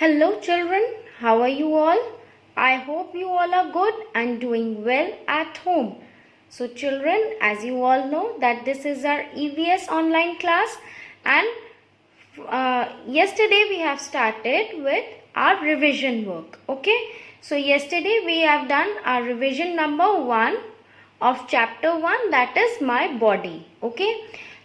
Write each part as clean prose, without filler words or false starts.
Hello children, how are you all? I hope you all are good and doing well at home. So children, as you all know that this is our EVS online class and yesterday we have started with our revision work. Okay, so yesterday we have done our revision number 1 of chapter 1, that is my body. Okay,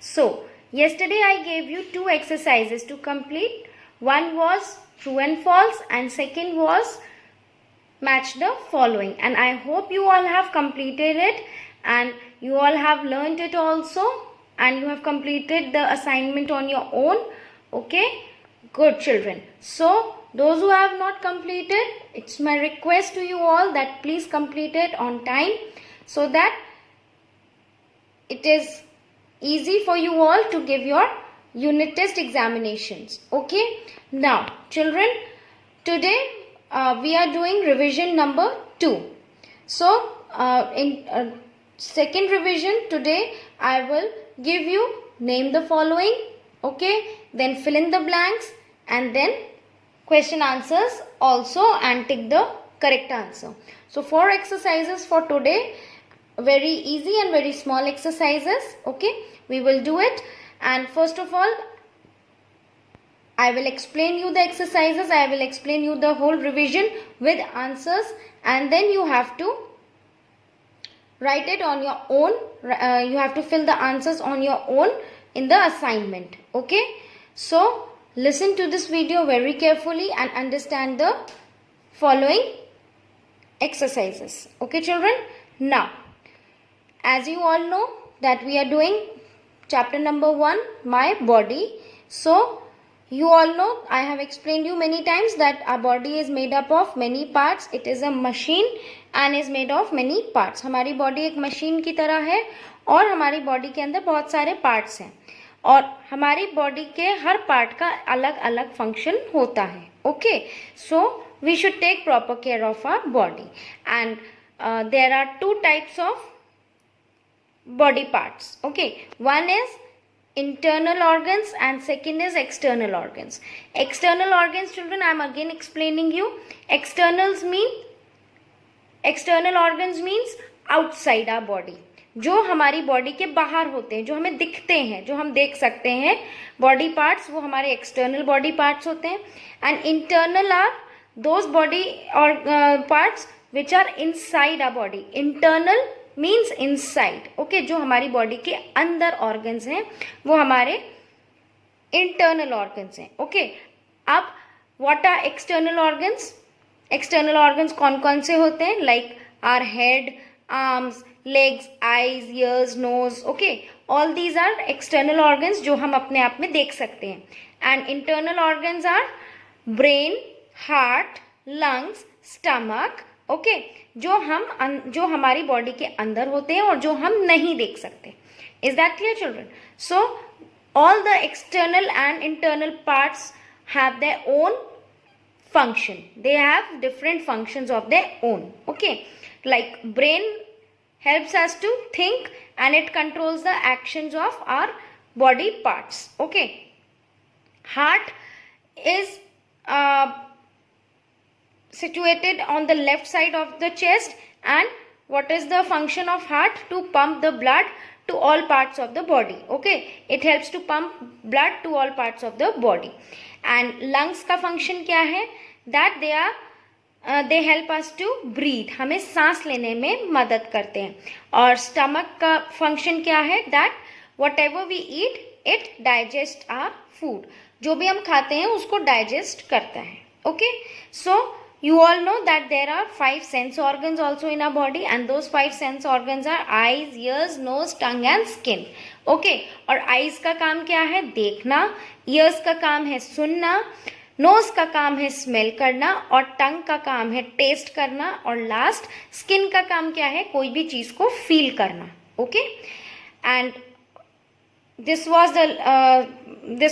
so yesterday I gave you 2 exercises to complete. One was true and false and second was match the following, and I hope you all have completed it and you all have learned it also and you have completed the assignment on your own. Okay, good children. So those who have not completed, it's my request to you all that please complete it on time so that it is easy for you all to give your unit test examinations. Okay, now children, today we are doing revision number 2. So in second revision today I will give you name the following, okay, then fill in the blanks and then question answers also and tick the correct answer. So 4 exercises for today, very easy and very small exercises. Okay, we will do it, and first of all I will explain you the exercises, I will explain you the whole revision with answers, and then you have to write it on your own. You have to fill the answers on your own in the assignment. Okay, so listen to this video very carefully and understand the following exercises. Okay children, now as you all know that we are doing chapter number 1, my body. So you all know, I have explained you many times that our body is made up of many parts. It is a machine and is made of many parts. हमारी body एक machine की तरह है और हमारी body के अंदर बहुत सारे पार्ट्स हैं और हमारी बॉडी के हर पार्ट का अलग अलग फंक्शन होता है. Okay, so we should take proper care of our body and there are 2 types of body parts. Okay, one is internal organs and second is external organs. External organs children, I am again explaining you. External organs means outside our body, जो हमारी body के बाहर होते हैं, जो हमें दिखते हैं, जो हम देख सकते हैं बॉडी पार्ट्स, वो हमारे एक्सटर्नल बॉडी पार्ट्स होते हैं. And internal are those body और parts which are inside our body. Internal means inside. Okay, जो हमारी बॉडी के अंदर ऑर्गन्स हैं वो हमारे इंटरनल ऑर्गन्स हैं. ओके, अब what are external organs? External organs कौन कौन से होते हैं? Like our head, arms, legs, eyes, ears, nose. Okay, all these are external organs जो हम अपने आप में देख सकते हैं. And internal organs our brain, heart, lungs, stomach. Okay, जो हमारी बॉडी के अंदर होते हैं और जो हम नहीं देख सकते. Is that clear children? So all the external and internal parts have their own function. They have different functions of their own. Okay, like brain helps us to think and it controls the actions of our body parts. Okay, heart is situated on the left side of the chest, and what is the function of heart? To pump the blood to all parts of the body. Okay, it helps to pump blood to all parts of the body. And lungs का function क्या है? That they help us to breathe. हमें सांस लेने में मदद करते हैं. और stomach का function क्या है? That whatever we eat, it digest our food. जो भी हम खाते हैं उसको digest करता है. Okay, so you all know that there are 5 sense organs also in our body, and those 5 sense organs are eyes, ears, nose, tongue and skin. Okay, और eyes का काम क्या है? देखना. ears का काम है सुनना. नोज का काम है स्मेल करना और टंग का काम है टेस्ट करना और लास्ट स्किन का काम क्या है? कोई भी चीज को फील करना. Okay, and this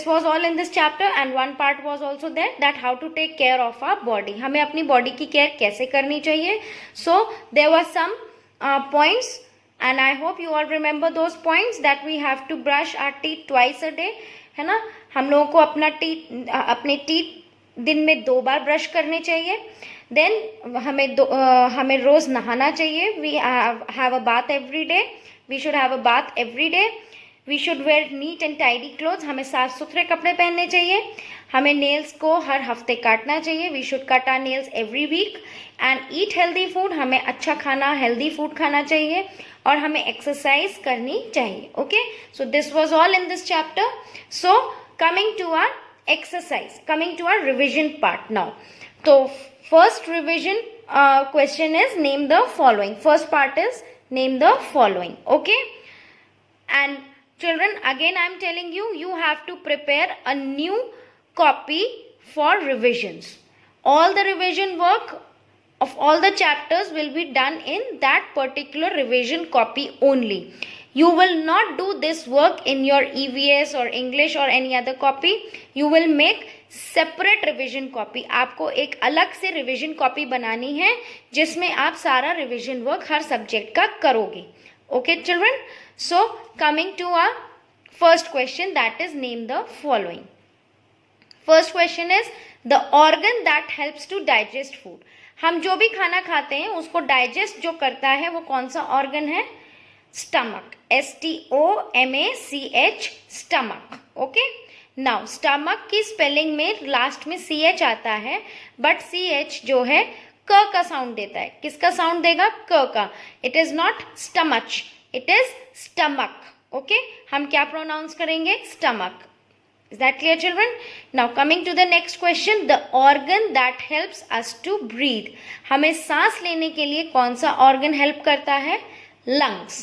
was all in this chapter, and one part was also there, that how to take care of our body. हमें अपनी बॉडी की केयर कैसे करनी चाहिए. So there were some points and I hope you all remember those points, that we have to brush our teeth twice a day. है ना, हम लोगों को अपने टीथ दिन में 2 बार ब्रश करने चाहिए। देन हमें रोज नहाना चाहिए। We have a bath every day, we should have a bath every day. We should wear neat and tidy clothes, हमें साफ सुथरे कपड़े पहनने चाहिए। हमें नेल्स को हर हफ्ते काटना चाहिए, we should cut our nails every week. And eat healthy food, हमें अच्छा खाना, हेल्दी फूड खाना चाहिए। और हमें एक्सरसाइज करनी चाहिए। Okay, so this was all in this chapter. So coming to our exercise, coming to our revision part now. So first revision question is name the following. First part is name the following. Okay, and children, again I am telling you, you have to prepare a new copy for revisions. All the revision work of all the chapters will be done in that particular revision copy only. You will not do this work in your EVS or English or any other copy. You will make separate revision copy. आपको एक अलग से revision copy बनानी है जिसमें आप सारा revision work हर subject का करोगे. Okay children? So coming to our first question, that is name the following. First question is the organ that helps to digest food. हम जो भी खाना खाते हैं उसको digest जो करता है वो कौन सा organ है? Stomach, STOMACH, stomach. Okay, now stomach की स्पेलिंग में लास्ट में CH आता है, बट CH जो है क का साउंड देता है. किसका साउंड देगा? क का. It is not stomach, it is stomach. Okay, हम क्या प्रोनाउंस करेंगे? Stomach. Is that clear children? Now coming to the next question, the organ that helps us to breathe. हमें सांस लेने के लिए कौन सा organ help करता है? Lungs.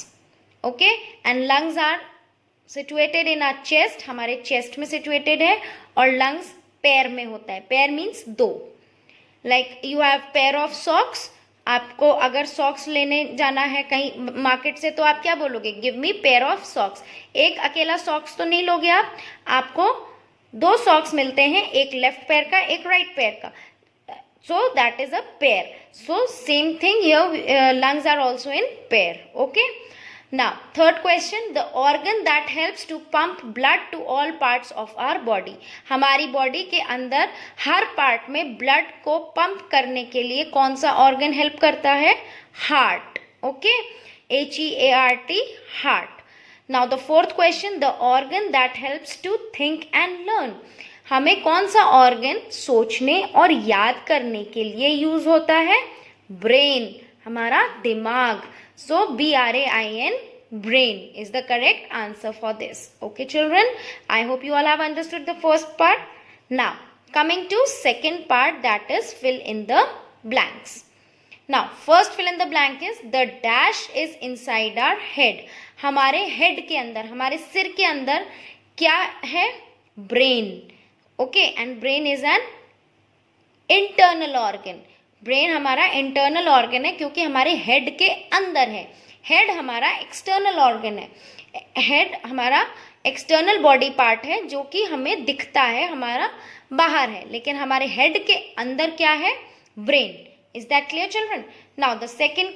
Okay, and lungs are situated in our chest, हमारे chest में situated है, और lungs पैर में होता है. पैर means 2. Like you have pair of socks. आपको अगर सॉक्स लेने जाना है कहीं मार्केट से तो आप क्या बोलोगे? Give me pair of socks. एक अकेला सॉक्स तो नहीं लोगे आप, आपको 2 सॉक्स मिलते हैं, एक लेफ्ट पैर का, एक राइट पैर का. So that is a pair. So same thing here, lungs are also in pair. Okay. Now third question, the organ that helps to pump blood to all parts of our body. हमारी body के अंदर हर part में blood को pump करने के लिए कौन सा ऑर्गन हेल्प करता है? Heart. Okay, HEART, heart. Now the fourth question, the organ that helps to think and learn. हमें कौन सा ऑर्गन सोचने और याद करने के लिए यूज होता है? ब्रेन, हमारा दिमाग. So BRAIN, brain is the correct answer for this. Okay children, I hope you all have understood the first part. Now coming to second part, that is fill in the blanks. Now first fill in the blank is the dash is inside our head. हमारे head के अंदर, हमारे सिर के अंदर क्या है? brain. Okay, and brain is an internal organ. Brain हमारा इंटरनल ऑर्गन है क्योंकि हमारे हेड के अंदर है. हेड हमारा एक्सटर्नल ऑर्गन है. हेड हमारा एक्सटर्नल बॉडी पार्ट है जो कि हमें दिखता है, हमारा बाहर है, लेकिन हमारे हेड के अंदर क्या है? Brain. Is that clear children? Now the second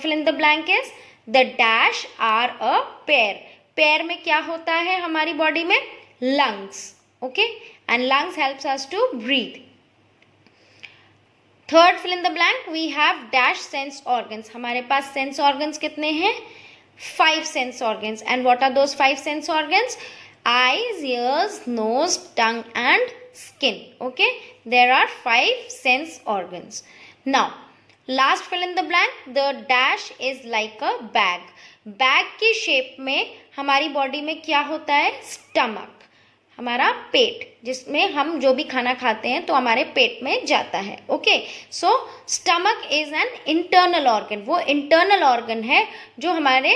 fill in the blank is the dash are a pair. Pair में क्या होता है हमारी बॉडी में? Lungs. Okay, and lungs helps us to breathe. Third fill in the blank, we have dash sense organs. हमारे पास sense organs कितने हैं? 5 sense organs. And what are those 5 sense organs? Eyes, ears, nose, tongue and skin. Okay, there are 5 sense organs. Now last fill in the blank, the dash is like a bag. Bag की shape में हमारी बॉडी में क्या होता है? Stomach, हमारा पेट, जिसमें हम जो भी खाना खाते हैं तो हमारे पेट में जाता है. Okay, so stomach is an internal organ. वो इंटरनल ऑर्गन है जो हमारे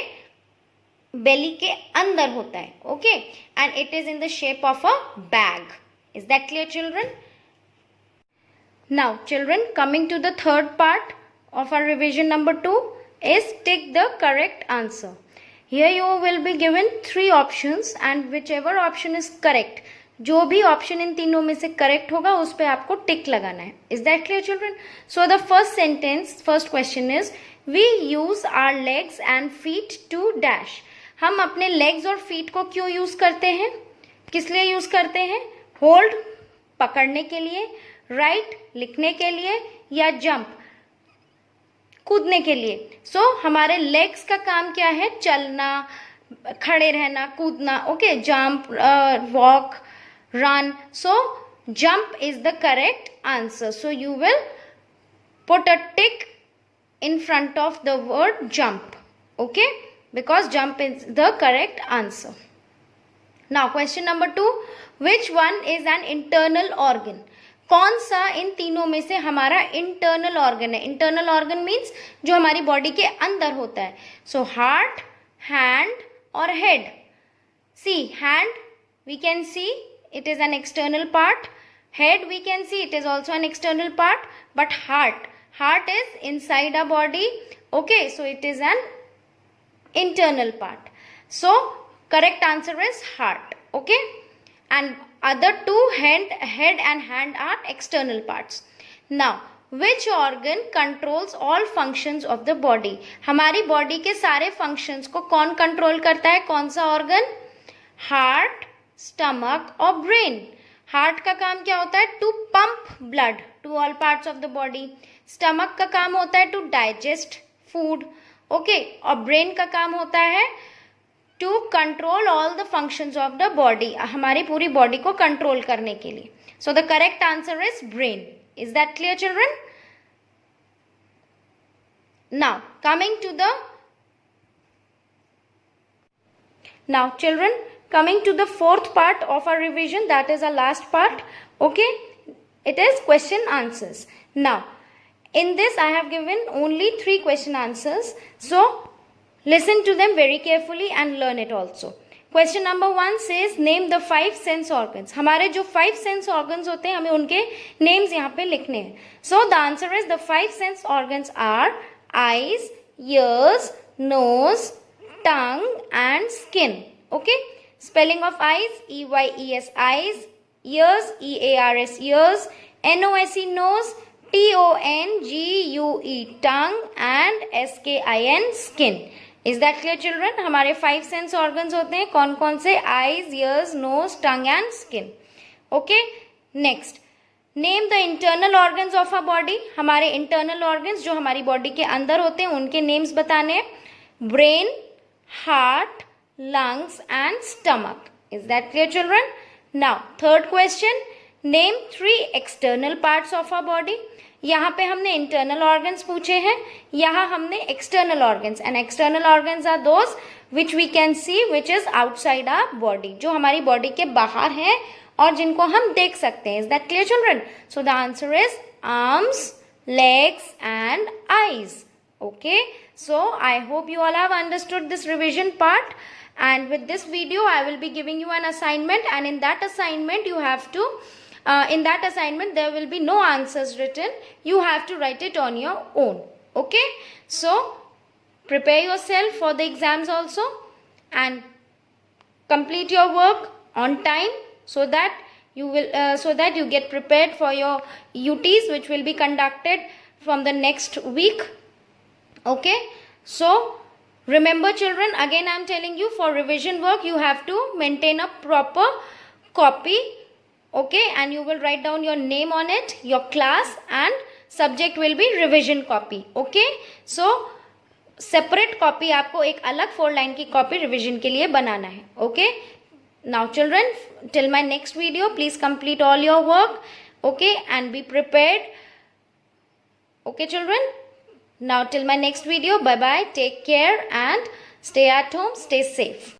बेली के अंदर होता है. Okay, and it is in the shape of a bag. Is that clear children? Now children, coming to the third part of our revision number 2 is tick the correct answer. Here you will be given 3 options and whichever option is correct, जो भी option in तीनों में से correct होगा उस पे आपको tick लगाना है. Is that clear children? So the first sentence, first question is we use our legs and feet to dash. हम अपने लेग्स और फीट को क्यों यूज करते हैं? किस लिए यूज करते हैं? होल्ड पकड़ने के लिए, राइट लिखने के लिए, या जंप कूदने के लिए. सो हमारे लेग्स का काम क्या है? चलना, खड़े रहना, कूदना. Okay, jump, walk, run. So jump is the correct answer. So you will put a tick in front of the word jump. Okay, because jump is the correct answer. Now question number 2, which one is an internal organ? कौन सा इन तीनों में से हमारा internal organ है? Internal organ means जो हमारी body के अंदर होता है. सो हार्ट, हैंड और head. See, hand we can see it is an external part. Head we can see it is also an external part. But heart is inside our body. Okay, so it is an internal part. So correct answer is heart. Okay, and other two, head and hand, are external parts. Now which organ controls all functions of the body? हमारी body के सारे functions को कौन control करता है? कौन सा organ? Heart, stomach और ब्रेन. हार्ट का काम क्या होता है? To pump blood to all parts of the body. Stomach का काम होता है टू डाइजेस्ट फूड. ओके, और ब्रेन का काम होता है to control all the functions of the body, हमारी पूरी बॉडी को कंट्रोल करने के लिए. So the correct answer is brain. Is that clear children? Now coming to the coming to the fourth part of our revision, that is our last part. Okay, it is question answers. Now in this I have given only 3 question answers, so listen to them very carefully and learn it also. Question number 1 says name the 5 sense organs. हमारे जो 5 sense organs होते हैं हमें उनके names यहाँ पे लिखने हैं. So the answer is the 5 sense organs are eyes, ears, nose, tongue and skin. Okay, spelling of eyes, E-Y-E-S, eyes. Ears, E-A-R-S, ears. N-O-S-E, nose. T-O-N-G-U-E, tongue. And S-K-I-N, skin. Is that clear children? हमारे 5 sense organs होते हैं. कौन कौन से? Eyes, ears, nose, tongue and skin. Okay, next. Name the internal organs of our body. हमारे internal organs जो हमारी body के अंदर होते हैं उनके names बताने हैं. Brain, heart, lungs and stomach. Is that clear children? Now third question, name 3 external parts of our body. यहाँ पे हमने internal organs पूछे हैं, यहाँ हमने external organs, and external organs are those which we can see, which is outside our body, जो हमारी body के बाहर हैं और जिनको हम देख सकते हैं. Is that clear children? So the answer is arms, legs and eyes. Okay, so I hope you all have understood this revision part. And with this video I will be giving you an assignment, and in that assignment you have to there will be no answers written. You have to write it on your own. Okay, so prepare yourself for the exams also and complete your work on time, so that you get prepared for your UTs which will be conducted from the next week. Okay, so remember children, again I am telling you, for revision work you have to maintain a proper copy. Okay, and you will write down your name on it, your class, and subject will be revision copy. Okay, so separate copy आपको एक अलग 4 line की copy revision के लिए बनाना है. Okay, now children, till my next video please complete all your work. Okay, and be prepared. Okay children, now till my next video, bye bye, take care and stay at home, stay safe.